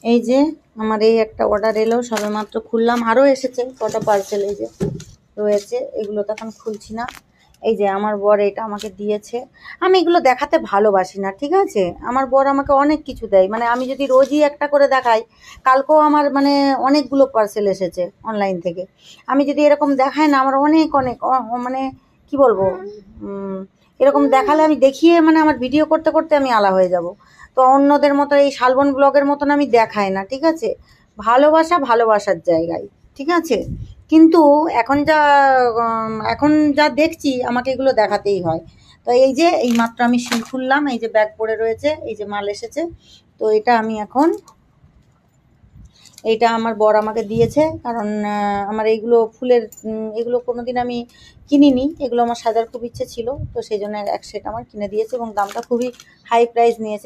এই যে আমার এই একটা অর্ডার এলো, সবেমাত্র খুললাম, আরও এসেছে কটা পার্সেল এই যে রয়েছে, এগুলো তো এখন খুলছি না। এই যে আমার বর এটা আমাকে দিয়েছে, আমি এগুলো দেখাতে ভালোবাসি না, ঠিক আছে। আমার বর আমাকে অনেক কিছু দেয়, মানে আমি যদি রোজই একটা করে দেখাই, কালকেও আমার মানে অনেকগুলো পার্সেল এসেছে অনলাইন থেকে, আমি যদি এরকম দেখাই না, আমার অনেক অনেক মানে কি বলবো, এরকম দেখালে আমি দেখিয়ে মানে আমার ভিডিও করতে করতে আমি আলা হয়ে যাব। তো অন্যদের মতো এই শালবন ব্লগের মতন আমি দেখাই না, ঠিক আছে। ভালোবাসা ভালোবাসার জায়গায়, ঠিক আছে। কিন্তু এখন যা দেখছি আমাকে এগুলো দেখাতেই হয়। তো এই যে এই মাত্র আমি সিল খুললাম, এই যে ব্যাগ পড়ে রয়েছে, এই যে মাল এসেছে। তো এটা আমি এখন, এইটা আমার বর আমাকে দিয়েছে, কারণ আমার এইগুলো ফুলের এগুলো কোনোদিন আমি কিনিনি, এগুলো আমার সাজার খুব ইচ্ছে ছিল, তো সেই জন্য এক সেট আমার কিনে দিয়েছে এবং দামটা খুবই হাই প্রাইস নিয়েছে।